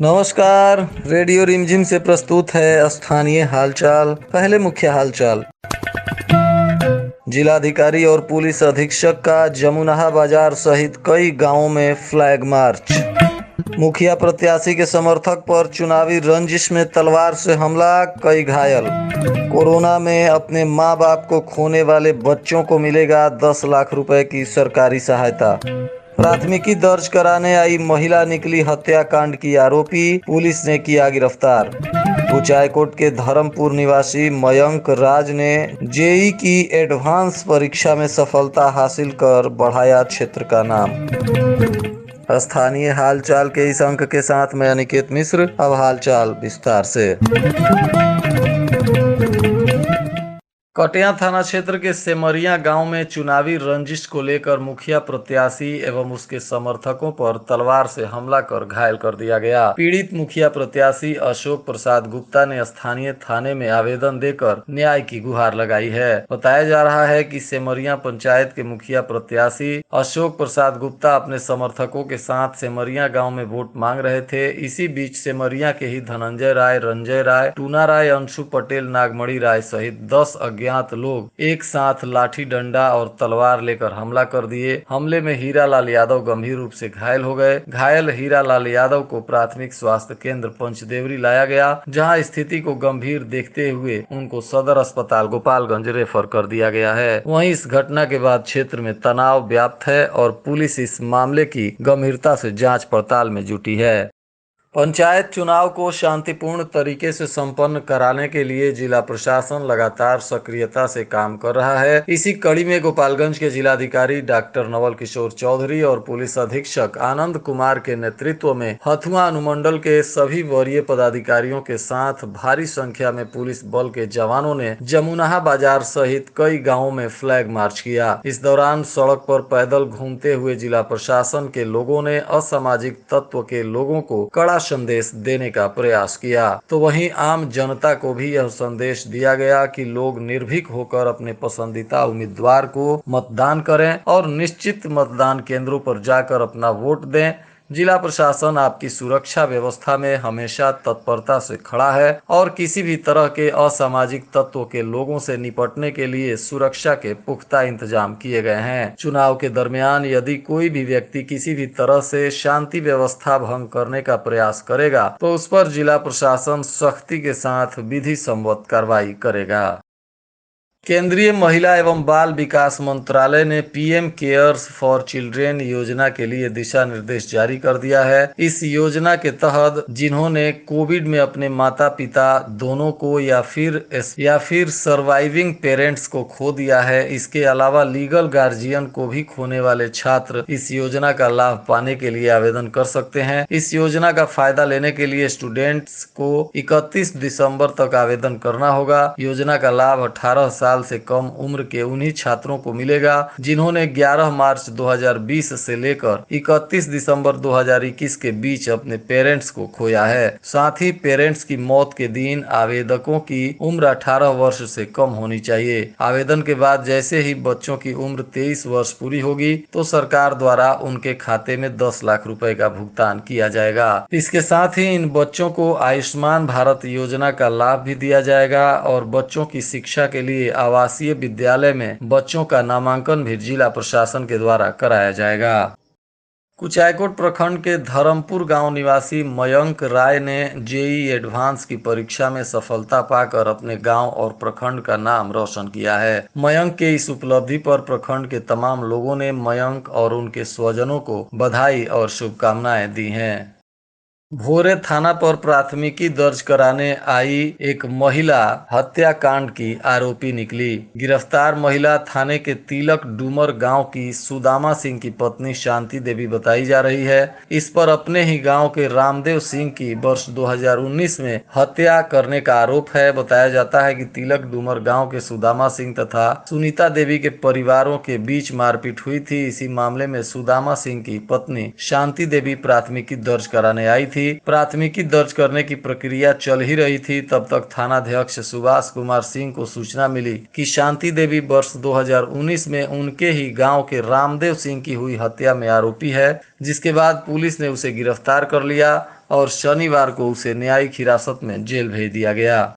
नमस्कार, रेडियो रिमझिम से प्रस्तुत है स्थानीय हालचाल। पहले मुख्य हालचाल। जिलाधिकारी और पुलिस अधीक्षक का जमुनाहा बाजार सहित कई गांवों में फ्लैग मार्च। मुखिया प्रत्याशी के समर्थक पर चुनावी रंजिश में तलवार से हमला, कई घायल। कोरोना में अपने मां बाप को खोने वाले बच्चों को मिलेगा 10 लाख रुपए की सरकारी सहायता। प्राथमिकी दर्ज कराने आई महिला निकली हत्याकांड की आरोपी, पुलिस ने किया गिरफ्तार। कुचायकोट के धर्मपुर निवासी मयंक राज ने जेई की एडवांस परीक्षा में सफलता हासिल कर बढ़ाया क्षेत्र का नाम। स्थानीय हालचाल के इस अंक के साथ मैं अनिकेत मिश्र। अब हालचाल विस्तार से। कटिया थाना क्षेत्र के सेमरिया गांव में चुनावी रंजिश को लेकर मुखिया प्रत्याशी एवं उसके समर्थकों पर तलवार से हमला कर घायल कर दिया गया। पीड़ित मुखिया प्रत्याशी अशोक प्रसाद गुप्ता ने स्थानीय थाने में आवेदन देकर न्याय की गुहार लगाई है। बताया जा रहा है कि सेमरिया पंचायत के मुखिया प्रत्याशी अशोक प्रसाद गुप्ता अपने समर्थकों के साथ सेमरिया गाँव में वोट मांग रहे थे। इसी बीच सेमरिया के ही धनंजय राय, रंजय राय, टूना राय, अंशु पटेल, नागमणि राय सहित 10 अज्ञात लोग एक साथ लाठी डंडा और तलवार लेकर हमला कर दिए। हमले में हीरालाल यादव गंभीर रूप से घायल हो गए। घायल हीरालाल यादव को प्राथमिक स्वास्थ्य केंद्र पंचदेवरी लाया गया, जहां स्थिति को गंभीर देखते हुए उनको सदर अस्पताल गोपालगंज रेफर कर दिया गया है। वहीं इस घटना के बाद क्षेत्र में तनाव व्याप्त है और पुलिस इस मामले की गंभीरता से जांच पड़ताल में जुटी है। पंचायत चुनाव को शांतिपूर्ण तरीके से संपन्न कराने के लिए जिला प्रशासन लगातार सक्रियता से काम कर रहा है। इसी कड़ी में गोपालगंज के जिलाधिकारी डॉक्टर नवल किशोर चौधरी और पुलिस अधीक्षक आनंद कुमार के नेतृत्व में हथुआ अनुमंडल के सभी वरीय पदाधिकारियों के साथ भारी संख्या में पुलिस बल के जवानों ने जमुनाहा बाजार सहित कई गाँवों में फ्लैग मार्च किया। इस दौरान सड़क पर पैदल घूमते हुए जिला प्रशासन के लोगों ने असामाजिक तत्व के लोगों को कड़ा संदेश देने का प्रयास किया, तो वहीं आम जनता को भी यह संदेश दिया गया कि लोग निर्भीक होकर अपने पसंदीदा उम्मीदवार को मतदान करें और निश्चित मतदान केंद्रों पर जाकर अपना वोट दें। जिला प्रशासन आपकी सुरक्षा व्यवस्था में हमेशा तत्परता से खड़ा है और किसी भी तरह के असामाजिक तत्वों के लोगों से निपटने के लिए सुरक्षा के पुख्ता इंतजाम किए गए हैं। चुनाव के दरमियान यदि कोई भी व्यक्ति किसी भी तरह से शांति व्यवस्था भंग करने का प्रयास करेगा तो उस पर जिला प्रशासन सख्ती के साथ विधि सम्मत कार्रवाई करेगा। केंद्रीय महिला एवं बाल विकास मंत्रालय ने पीएम केयर्स फॉर चिल्ड्रेन योजना के लिए दिशा निर्देश जारी कर दिया है। इस योजना के तहत जिन्होंने कोविड में अपने माता पिता दोनों को या फिर सर्वाइविंग पेरेंट्स को खो दिया है, इसके अलावा लीगल गार्जियन को भी खोने वाले छात्र इस योजना का लाभ पाने के लिए आवेदन कर सकते हैं। इस योजना का फायदा लेने के लिए स्टूडेंट्स को 31 दिसंबर तक आवेदन करना होगा। योजना का लाभ 18 साल से कम उम्र के उन्हीं छात्रों को मिलेगा जिन्होंने 11 मार्च 2020 से लेकर 31 दिसंबर 2021 के बीच अपने पेरेंट्स को खोया है। साथ ही पेरेंट्स की मौत के दिन आवेदकों की उम्र 18 वर्ष से कम होनी चाहिए। आवेदन के बाद जैसे ही बच्चों की उम्र 23 वर्ष पूरी होगी तो सरकार द्वारा उनके खाते में 10 लाख रुपए का भुगतान किया जाएगा। इसके साथ ही इन बच्चों को आयुष्मान भारत योजना का लाभ भी दिया जाएगा और बच्चों की शिक्षा के लिए आवासीय विद्यालय में बच्चों का नामांकन भी जिला प्रशासन के द्वारा कराया जाएगा। कुचायकोट प्रखंड के धर्मपुर गांव निवासी मयंक राय ने जेई एडवांस की परीक्षा में सफलता पाकर अपने गांव और प्रखंड का नाम रोशन किया है। मयंक के इस उपलब्धि पर प्रखंड के तमाम लोगों ने मयंक और उनके स्वजनों को बधाई और शुभकामनाएं दी हैं। भोरे थाना पर प्राथमिकी दर्ज कराने आई एक महिला हत्याकांड की आरोपी निकली। गिरफ्तार महिला थाने के तिलक डूमर गांव की सुदामा सिंह की पत्नी शांति देवी बताई जा रही है। इस पर अपने ही गांव के रामदेव सिंह की वर्ष 2019 में हत्या करने का आरोप है। बताया जाता है कि तिलक डूमर गांव के सुदामा सिंह तथा सुनीता देवी के परिवारों के बीच मारपीट हुई थी। इसी मामले में सुदामा सिंह की पत्नी शांति देवी प्राथमिकी दर्ज कराने आई थी। थी। प्राथमिकी दर्ज करने की प्रक्रिया चल ही रही थी, तब तक थानाध्यक्ष सुभाष कुमार सिंह को सूचना मिली कि शांति देवी वर्ष 2019 में उनके ही गांव के रामदेव सिंह की हुई हत्या में आरोपी है, जिसके बाद पुलिस ने उसे गिरफ्तार कर लिया और शनिवार को उसे न्यायिक हिरासत में जेल भेज दिया गया।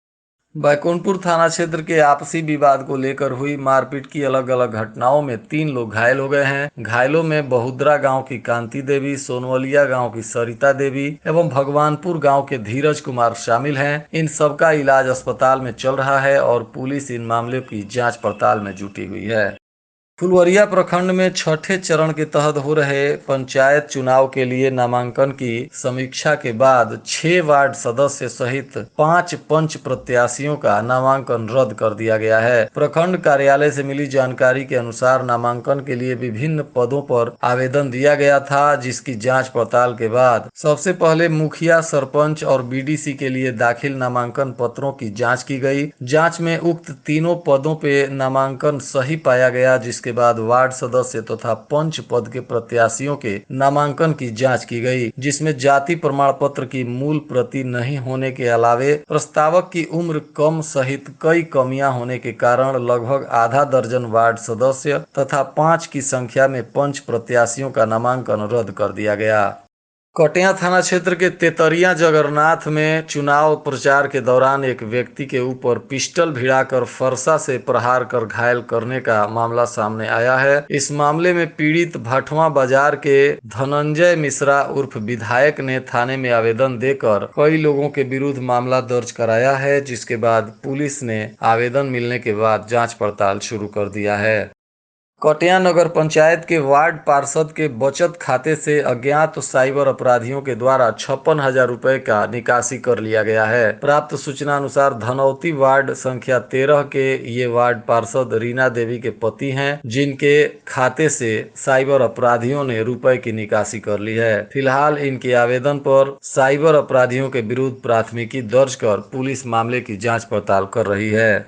बैकुंठपुर थाना क्षेत्र के आपसी विवाद को लेकर हुई मारपीट की अलग अलग घटनाओं में 3 लोग घायल हो गए हैं। घायलों में बहुद्रा गांव की कांति देवी, सोनवलिया गांव की सरिता देवी एवं भगवानपुर गांव के धीरज कुमार शामिल हैं। इन सबका इलाज अस्पताल में चल रहा है और पुलिस इन मामलों की जांच पड़ताल में जुटी हुई है। फुलवरिया प्रखंड में छठे चरण के तहत हो रहे पंचायत चुनाव के लिए नामांकन की समीक्षा के बाद 6 वार्ड सदस्य सहित 5 पंच प्रत्याशियों का नामांकन रद्द कर दिया गया है। प्रखंड कार्यालय से मिली जानकारी के अनुसार नामांकन के लिए विभिन्न पदों पर आवेदन दिया गया था, जिसकी जांच पड़ताल के बाद सबसे पहले मुखिया, सरपंच और बीडीसी के लिए दाखिल नामांकन पत्रों की जाँच की गई। जाँच में उक्त तीनों पदों पे नामांकन सही पाया गया, जिसके बाद वार्ड सदस्य तथा पंच पद के प्रत्याशियों के नामांकन की जांच की गई, जिसमें जाति प्रमाण पत्र की मूल प्रति नहीं होने के अलावे प्रस्तावक की उम्र कम सहित कई कमियां होने के कारण लगभग आधा दर्जन वार्ड सदस्य तथा 5 की संख्या में पंच प्रत्याशियों का नामांकन रद्द कर दिया गया। कटिया थाना क्षेत्र के तेतरिया जगन्नाथ में चुनाव प्रचार के दौरान एक व्यक्ति के ऊपर पिस्टल भिड़ाकर फरसा से प्रहार कर घायल करने का मामला सामने आया है। इस मामले में पीड़ित भाटवा बाजार के धनंजय मिश्रा उर्फ विधायक ने थाने में आवेदन देकर कई लोगों के विरुद्ध मामला दर्ज कराया है, जिसके बाद पुलिस ने आवेदन मिलने के बाद जाँच पड़ताल शुरू कर दिया है। कटिया नगर पंचायत के वार्ड पार्षद के बचत खाते से अज्ञात साइबर अपराधियों के द्वारा 56,000 रुपए का निकासी कर लिया गया है। प्राप्त सूचना अनुसार धनौती वार्ड संख्या 13 के ये वार्ड पार्षद रीना देवी के पति हैं, जिनके खाते से साइबर अपराधियों ने रुपए की निकासी कर ली है। फिलहाल इनके आवेदन पर साइबर अपराधियों के विरुद्ध प्राथमिकी दर्ज कर पुलिस मामले की जाँच पड़ताल कर रही है।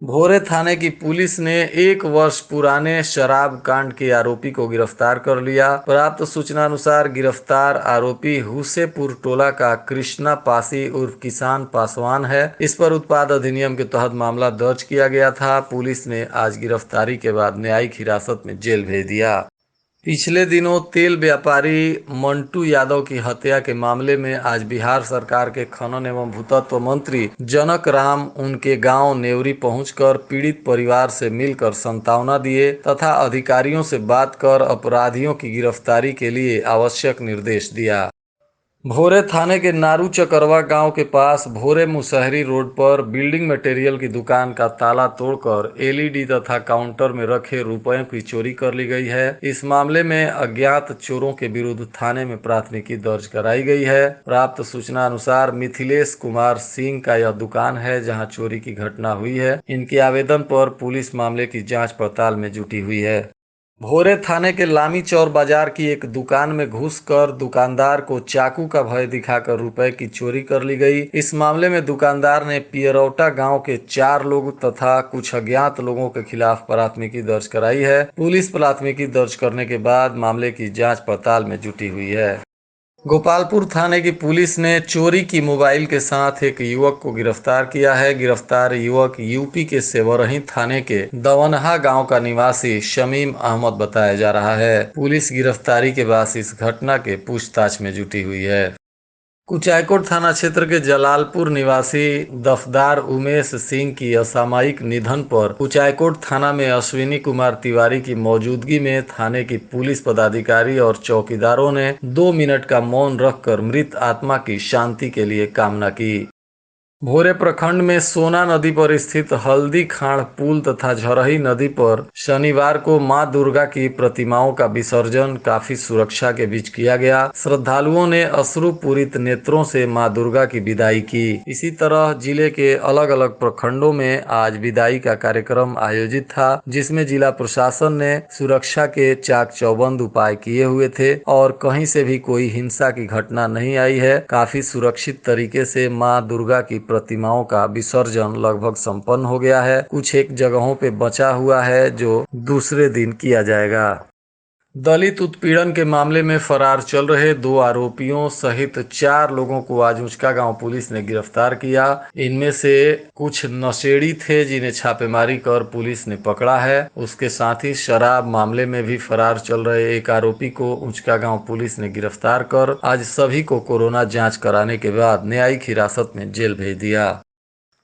भोरे थाने की पुलिस ने 1 वर्ष पुराने शराब कांड के आरोपी को गिरफ्तार कर लिया। प्राप्त सूचना अनुसार गिरफ्तार आरोपी हुसेपुर टोला का कृष्णा पासी उर्फ किसान पासवान है। इस पर उत्पाद अधिनियम के तहत मामला दर्ज किया गया था। पुलिस ने आज गिरफ्तारी के बाद न्यायिक हिरासत में जेल भेज दिया। पिछले दिनों तेल व्यापारी मंटू यादव की हत्या के मामले में आज बिहार सरकार के खनन एवं भूतत्व मंत्री जनक राम उनके गांव नेवरी पहुंचकर पीड़ित परिवार से मिलकर सांत्वना दिए तथा अधिकारियों से बात कर अपराधियों की गिरफ्तारी के लिए आवश्यक निर्देश दिया। भोरे थाने के नारू चकरवा गांव के पास भोरे मुसहरी रोड पर बिल्डिंग मटेरियल की दुकान का ताला तोड़कर एलईडी तथा काउंटर में रखे रुपयों की चोरी कर ली गई है। इस मामले में अज्ञात चोरों के विरुद्ध थाने में प्राथमिकी दर्ज कराई गई है। प्राप्त सूचना अनुसार मिथिलेश कुमार सिंह का यह दुकान है जहां चोरी की घटना हुई है। इनके आवेदन पर पुलिस मामले की जाँच पड़ताल में जुटी हुई है। भोरे थाने के लामी चौर बाजार की एक दुकान में घुसकर दुकानदार को चाकू का भय दिखाकर रुपए की चोरी कर ली गई। इस मामले में दुकानदार ने पियरौटा गांव के 4 लोग तथा कुछ अज्ञात लोगों के खिलाफ प्राथमिकी दर्ज कराई है। पुलिस प्राथमिकी दर्ज करने के बाद मामले की जांच पड़ताल में जुटी हुई है। गोपालपुर थाने की पुलिस ने चोरी की मोबाइल के साथ एक युवक को गिरफ्तार किया है। गिरफ्तार युवक यूपी के सेवरही थाने के दवनहा गांव का निवासी शमीम अहमद बताया जा रहा है। पुलिस गिरफ्तारी के बाद इस घटना के पूछताछ में जुटी हुई है। कुचायकोट थाना क्षेत्र के जलालपुर निवासी दफदार उमेश सिंह की असामयिक निधन पर कुचायकोट थाना में अश्विनी कुमार तिवारी की मौजूदगी में थाने की पुलिस पदाधिकारी और चौकीदारों ने 2 मिनट का मौन रखकर मृत आत्मा की शांति के लिए कामना की। भोरे प्रखंड में सोना नदी पर स्थित हल्दी खाड़ पुल तथा झरही नदी पर शनिवार को मां दुर्गा की प्रतिमाओं का विसर्जन काफी सुरक्षा के बीच किया गया। श्रद्धालुओं ने अश्रुपूरित नेत्रों से मां दुर्गा की विदाई की। इसी तरह जिले के अलग अलग प्रखंडों में आज विदाई का कार्यक्रम आयोजित था, जिसमें जिला प्रशासन ने सुरक्षा के चाक चौबंद उपाय किए हुए थे और कहीं से भी कोई हिंसा की घटना नहीं आई है। काफी सुरक्षित तरीके से मां दुर्गा की प्रतिमाओं का विसर्जन लगभग संपन्न हो गया है। कुछ एक जगहों पे बचा हुआ है जो दूसरे दिन किया जाएगा। दलित उत्पीड़न के मामले में फरार चल रहे 2 आरोपियों सहित 4 लोगों को आज ऊंचका गांव पुलिस ने गिरफ्तार किया। इनमें से कुछ नशेड़ी थे जिन्हें छापेमारी कर पुलिस ने पकड़ा है। उसके साथ ही शराब मामले में भी फरार चल रहे एक आरोपी को ऊंचका गांव पुलिस ने गिरफ्तार कर आज सभी को कोरोना जांच कराने के बाद न्यायिक हिरासत में जेल भेज दिया।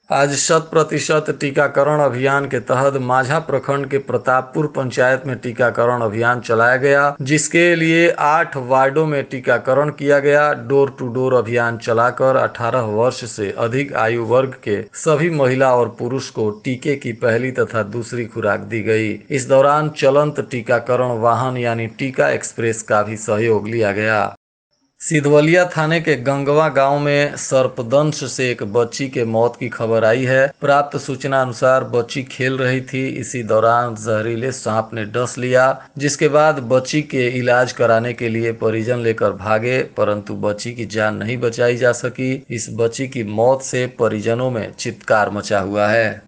आज 100% टीकाकरण अभियान के तहत माझा प्रखंड के प्रतापपुर पंचायत में टीकाकरण अभियान चलाया गया, जिसके लिए 8 वार्डों में टीकाकरण किया गया। डोर टू डोर अभियान चलाकर 18 वर्ष से अधिक आयु वर्ग के सभी महिला और पुरुष को टीके की पहली तथा दूसरी खुराक दी गई। इस दौरान चलंत टीकाकरण वाहन यानी टीका एक्सप्रेस का भी सहयोग लिया गया। सिधवलिया थाने के गंगवा गांव में सर्पदंश से एक बच्ची के मौत की खबर आई है। प्राप्त सूचना अनुसार बच्ची खेल रही थी, इसी दौरान जहरीले सांप ने डस लिया, जिसके बाद बच्ची के इलाज कराने के लिए परिजन लेकर भागे, परंतु बच्ची की जान नहीं बचाई जा सकी। इस बच्ची की मौत से परिजनों में चित्कार मचा हुआ है।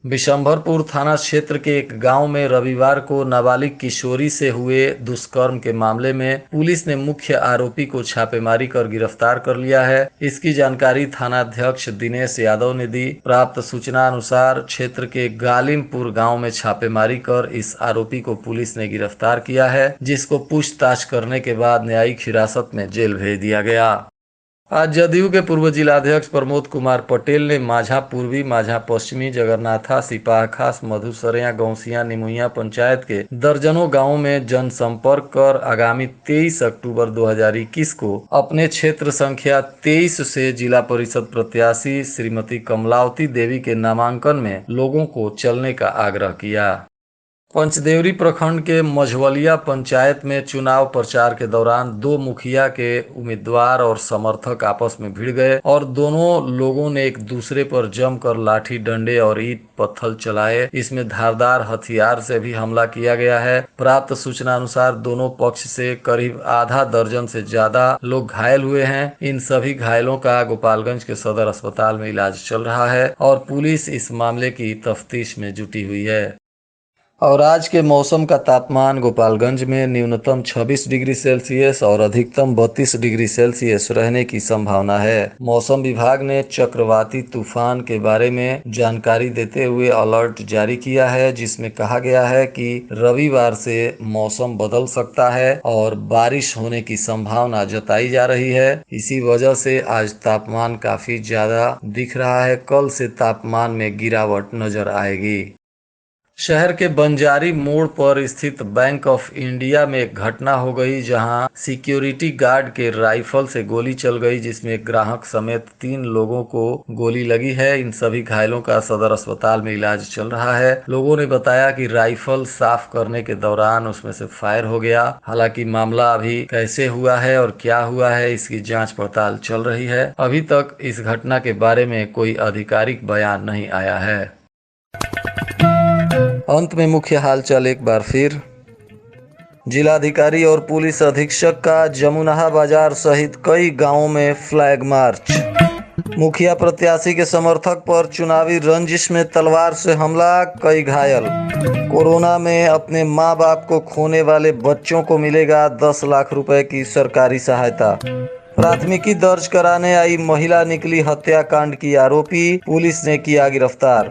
बिशंभरपुर थाना क्षेत्र के एक गांव में रविवार को नाबालिग किशोरी से हुए दुष्कर्म के मामले में पुलिस ने मुख्य आरोपी को छापेमारी कर गिरफ्तार कर लिया है। इसकी जानकारी थानाध्यक्ष दिनेश यादव ने दी। प्राप्त सूचना अनुसार क्षेत्र के गालिमपुर गांव में छापेमारी कर इस आरोपी को पुलिस ने गिरफ्तार किया है, जिसको पूछताछ करने के बाद न्यायिक हिरासत में जेल भेज दिया गया। आज जदयू के पूर्व जिलाध्यक्ष प्रमोद कुमार पटेल ने माझा पूर्वी, माझा पश्चिमी, जगन्नाथा, सिपाहखास, मधुसरिया, गौसिया, निमुइया पंचायत के दर्जनों गांवों में जनसंपर्क कर आगामी 23 अक्टूबर 2021 को अपने क्षेत्र संख्या 23 से जिला परिषद प्रत्याशी श्रीमती कमलावती देवी के नामांकन में लोगों को चलने का आग्रह किया। पंचदेवरी प्रखंड के मझवलिया पंचायत में चुनाव प्रचार के दौरान 2 मुखिया के उम्मीदवार और समर्थक आपस में भिड़ गए और दोनों लोगों ने एक दूसरे पर जमकर लाठी डंडे और ईंट पत्थर चलाए। इसमें धारदार हथियार से भी हमला किया गया है। प्राप्त सूचना अनुसार दोनों पक्ष से करीब आधा दर्जन से ज्यादा लोग घायल हुए हैं। इन सभी घायलों का गोपालगंज के सदर अस्पताल में इलाज चल रहा है और पुलिस इस मामले की तफ्तीश में जुटी हुई है। और आज के मौसम का तापमान गोपालगंज में न्यूनतम 26 डिग्री सेल्सियस और अधिकतम 32 डिग्री सेल्सियस रहने की संभावना है। मौसम विभाग ने चक्रवाती तूफान के बारे में जानकारी देते हुए अलर्ट जारी किया है, जिसमें कहा गया है कि रविवार से मौसम बदल सकता है और बारिश होने की संभावना जताई जा रही है। इसी वजह से आज तापमान काफी ज्यादा दिख रहा है। कल से तापमान में गिरावट नजर आएगी। शहर के बंजारी मोड़ पर स्थित बैंक ऑफ इंडिया में एक घटना हो गई, जहां सिक्योरिटी गार्ड के राइफल से गोली चल गई, जिसमें ग्राहक समेत 3 लोगों को गोली लगी है। इन सभी घायलों का सदर अस्पताल में इलाज चल रहा है। लोगों ने बताया कि राइफल साफ करने के दौरान उसमें से फायर हो गया। हालांकि मामला अभी कैसे हुआ है और क्या हुआ है, इसकी जांच पड़ताल चल रही है। अभी तक इस घटना के बारे में कोई आधिकारिक बयान नहीं आया है। अंत में मुख्य हालचाल एक बार फिर। जिलाधिकारी और पुलिस अधीक्षक का जमुनाहा बाजार सहित कई गांवों में फ्लैग मार्च। मुखिया प्रत्याशी के समर्थक पर चुनावी रंजिश में तलवार से हमला, कई घायल। कोरोना में अपने मां बाप को खोने वाले बच्चों को मिलेगा 10 लाख रुपए की सरकारी सहायता। प्राथमिकी दर्ज कराने आई महिला निकली हत्याकांड की आरोपी, पुलिस ने किया गिरफ्तार।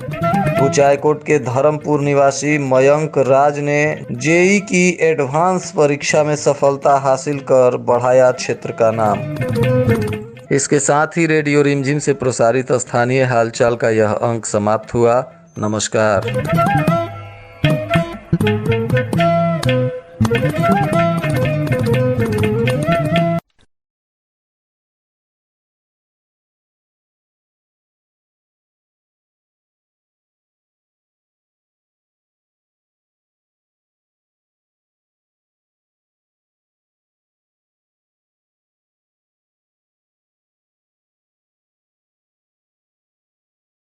कुचायकोट के धर्मपुर निवासी मयंक राज ने जेई की एडवांस परीक्षा में सफलता हासिल कर बढ़ाया क्षेत्र का नाम। इसके साथ ही रेडियो रिमझिम से प्रसारित स्थानीय हालचाल का यह अंक समाप्त हुआ। नमस्कार।